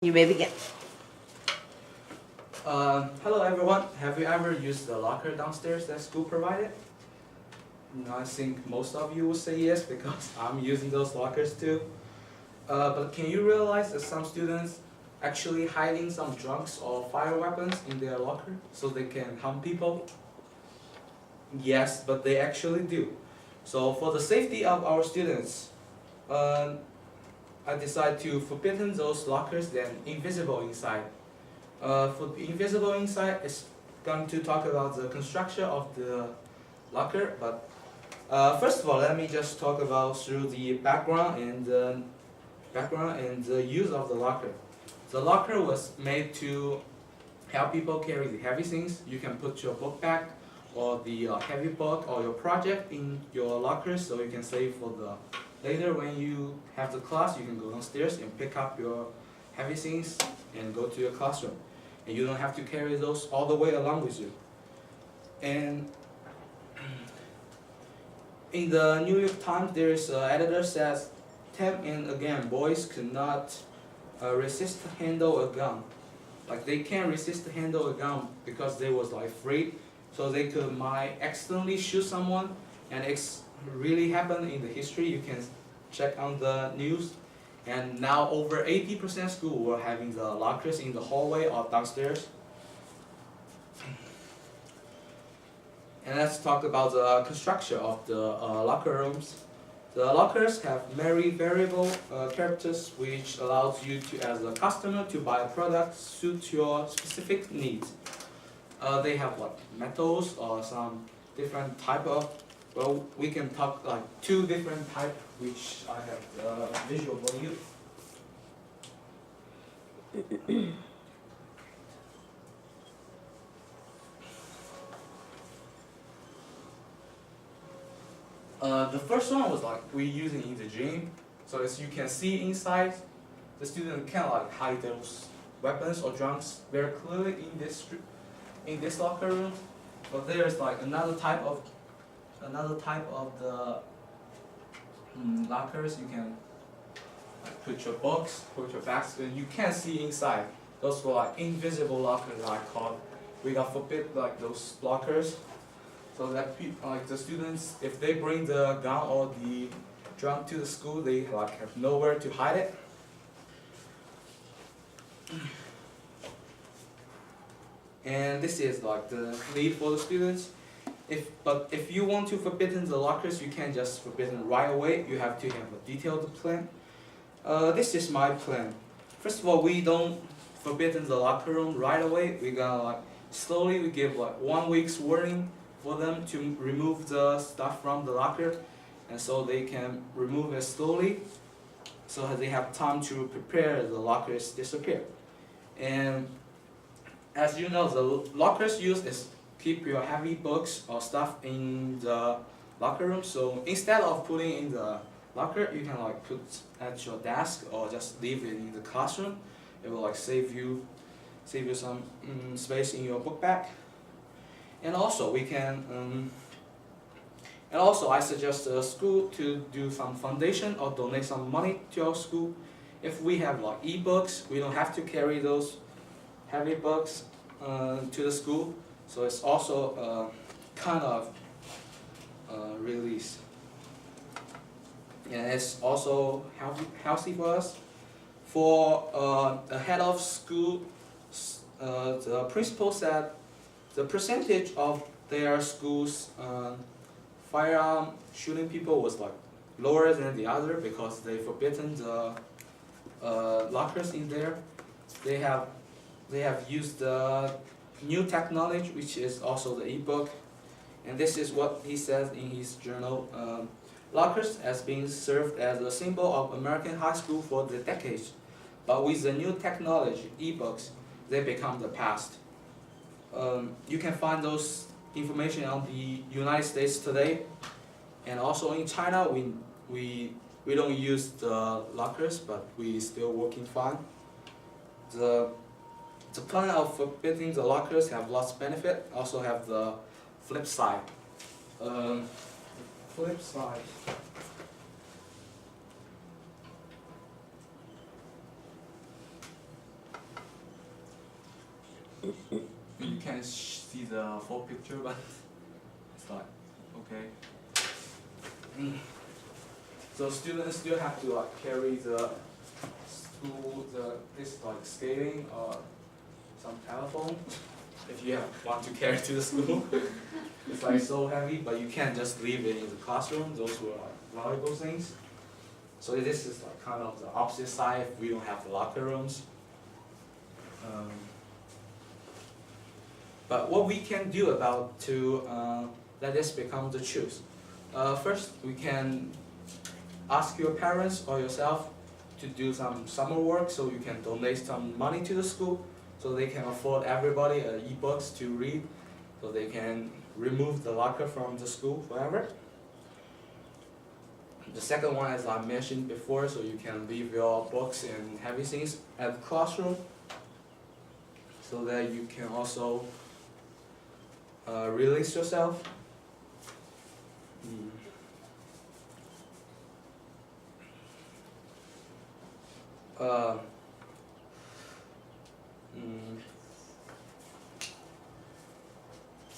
You may begin. Hello everyone. Have you ever used the locker downstairs that school provided? I think most of you will say yes because I'm using those lockers too. But can you realize that some students actually hiding some drugs or fire weapons in their locker so they can harm people? Yes, but they actually do. So for the safety of our students, I decided to forbidden those lockers that are invisible inside. For the invisible inside, it's going to talk about the construction of the locker. But first of all, let me just talk about through the background and the use of the locker. The locker was made to help people carry the heavy things. You can put your book bag or the heavy book or your project in your locker, so you can save for the later when you have the class. You can go downstairs and pick up your heavy things and go to your classroom, and you don't have to carry those all the way along with you. And in the New York Times, there is an editor says, "Time and again, boys could not resist to handle a gun. Like they can't resist to handle a gun because they was like afraid, so they might accidentally shoot someone, and it's really happened in the history. You can check on the news, and now over 80% school were having the lockers in the hallway or downstairs." And let's talk about the construction of the locker rooms. The lockers have very variable characters, which allows you to, as a customer, to buy a product suit your specific needs. They have like metals or some different type of. Well, we can talk like two different type, which I have the visual for you. The first one was like we using in the gym, so as you can see inside, the student can like hide those weapons or drugs very clearly in this locker room. But there's like another type of the lockers. You can like, put your books, put your bags, and you can't see inside. Those were like invisible lockers I called. We got forbid like those lockers, so that like the students, if they bring the gun or the drug to the school, they like have nowhere to hide it. And this is like the need for the students. But if you want to forbidden the lockers, you can't just forbidden right away. You have to have a detailed plan. This is my plan. First of all, we don't forbidden the locker room right away. We gonna like slowly we give like 1 week's warning for them to remove the stuff from the locker, and so they can remove it slowly, so that they have time to prepare the lockers disappear. And as you know, the lockers used is keep your heavy books or stuff in the locker room. So instead of putting in the locker, you can like put at your desk or just leave it in the classroom. It will like save you some space in your book bag. And also we can and also I suggest the school to do some foundation or donate some money to our school. If we have like e-books, we don't have to carry those heavy books to the school. So it's also kind of release, and it's also healthy for us. For a head of school, the principal said the percentage of their schools firearm shooting people was like lower than the other because they forbidden the lockers in there. They have used the new technology, which is also the e-book, and this is what he says in his journal. Lockers has been served as a symbol of American high school for the decades, but with the new technology, e-books, they become the past. You can find those information on the United States today, and also in China. We don't use the lockers, but we still working fine. The plan of forbidding the lockers have lots of benefit. Also have the flip side. Flip side. You can see the full picture, but it's like okay. So students still have to like carry the school this like skating or some telephone if you want to carry to the school. It's like so heavy, but you can't just leave it in the classroom. Those were like valuable things. So this is like kind of the opposite side if we don't have the locker rooms. But what we can do about to let this become the truth. First, we can ask your parents or yourself to do some summer work so you can donate some money to the school so they can afford everybody e-books to read so they can remove the locker from the school forever. The second one, as I mentioned before, so you can leave your books and heavy things at the classroom so that you can also release yourself.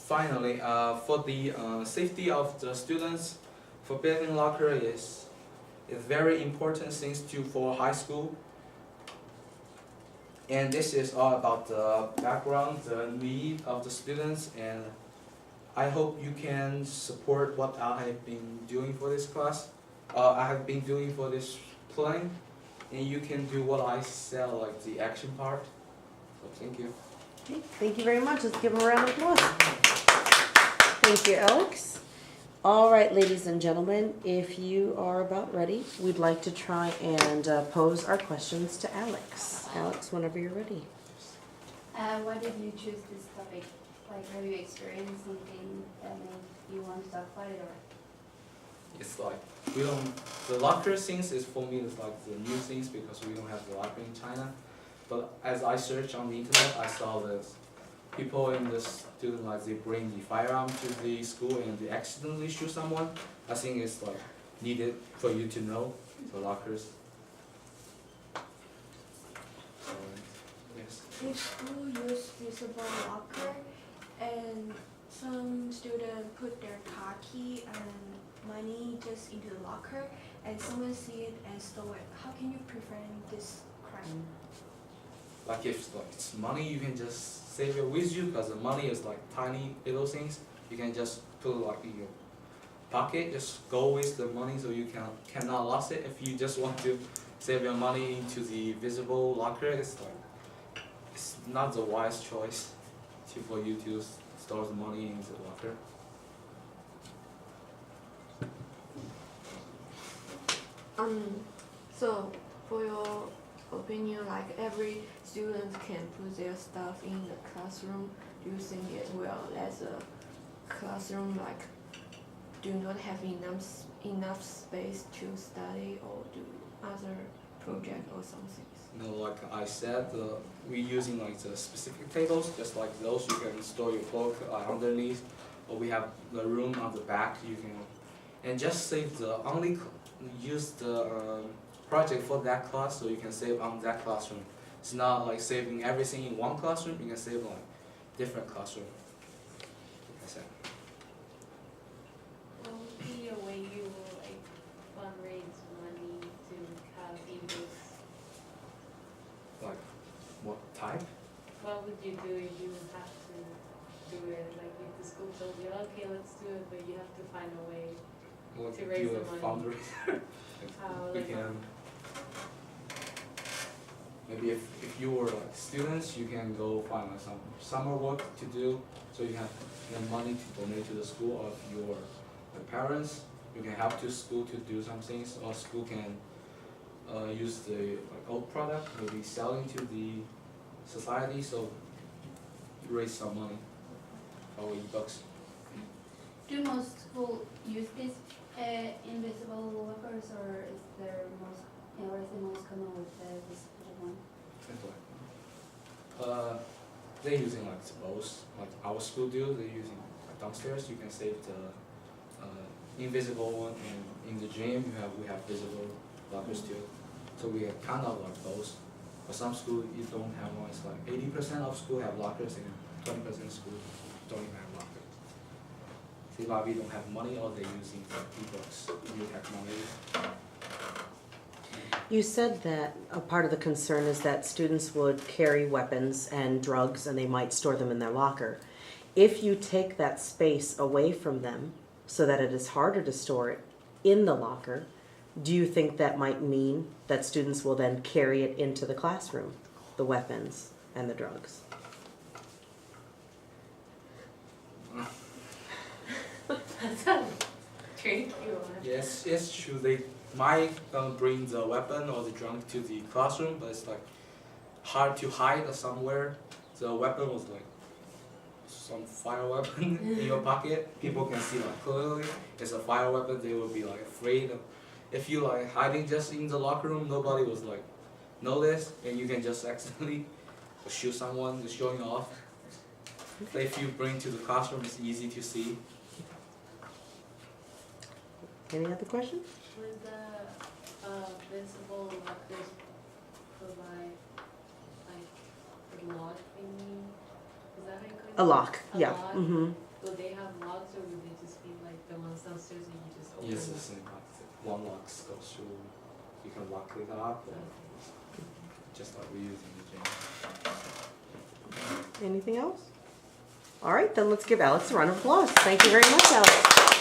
Finally, for the safety of the students, forbidden locker is very important thing too for high school. And this is all about the background, the need of the students, and I hope you can support what I have been doing for this class. I have been doing for this plan, and you can do what I said, like the action part. So thank you. Okay, thank you very much. Let's give him a round of applause. Thank you, Alex. All right, ladies and gentlemen, if you are about ready, we'd like to try and pose our questions to Alex. Alex, whenever you're ready. Why did you choose this topic? Like, have you experienced something that made you want to talk about it, or? It's like we don't. The locker things is for me is like the new things because we don't have the locker in China. But as I searched on the internet, I saw this people in the student like they bring the firearm to the school and they accidentally shoot someone. I think it's like needed for you to know the lockers. Yes. If school use visible locker and some students put their car key and money just into the locker and someone see it and stole it, how can you prevent this crime? Like if like it's money, you can just save it with you because the money is like tiny little things. You can just put it like in your pocket. Just go with the money so you cannot lose it. If you just want to save your money into the visible locker, it's like it's not the wise choice for you to store the money in the locker. So for your opinion, like every student can put their stuff in the classroom, do you think it will let the classroom like do not have enough space to study or do other project or something? No, like I said, we're using like the specific tables, just like those you can store your book underneath, or we have the room on the back you can, and just save the only use the project for that class, so you can save on that classroom. It's not like saving everything in one classroom. You can save like different classroom. Like I said. What would be a way you will like fundraise money to have ebooks? Like what type? What would you do if you would have to do it? Like if the school told you, okay, let's do it, but you have to find a way. What To raise do the a money. fundraiser? How, We like, can. Maybe if you were like students, you can go find like some summer work to do, so you have money to donate to the school. Or if you're like parents, you can help to school to do some things, or school can use the like old product, maybe selling to the society, so you raise some money for e-books. Do most schools use these invisible lockers, or is there most, or is it most common with the visible one? They're using like both, like our school do. They're using like downstairs. You can save the invisible one, and in the gym we have visible lockers too. So we have kind of like both. For some school, you don't have one. It's like 80% of school have lockers and 20% of school don't even have lockers. They probably don't have money or they're using e-books, new technology. You said that a part of the concern is that students would carry weapons and drugs and they might store them in their locker. If you take that space away from them so that it is harder to store it in the locker, do you think that might mean that students will then carry it into the classroom, the weapons and the drugs? That's a tricky one. Yes, it's true. They might bring the weapon or the drug to the classroom, but it's like hard to hide or somewhere. The weapon was like some fire weapon in your pocket. People can see like clearly it's a fire weapon. They will be like afraid of. If you like hiding just in the locker room, nobody was like notice, and you can just accidentally shoot someone just showing off. But if you bring to the classroom, it's easy to see. Any other questions? Would the visible lockers provide like a lock thingy? Is that how you call it? A lock, A yeah. lock? Mm-hmm. Would they have locks or would they just be like the ones downstairs and you just open Yes, them? the same concept. One lock goes through. You can lock it up, or just like we use in the gym. Anything else? All right, then let's give Alex a round of applause. Thank you very much, Alex.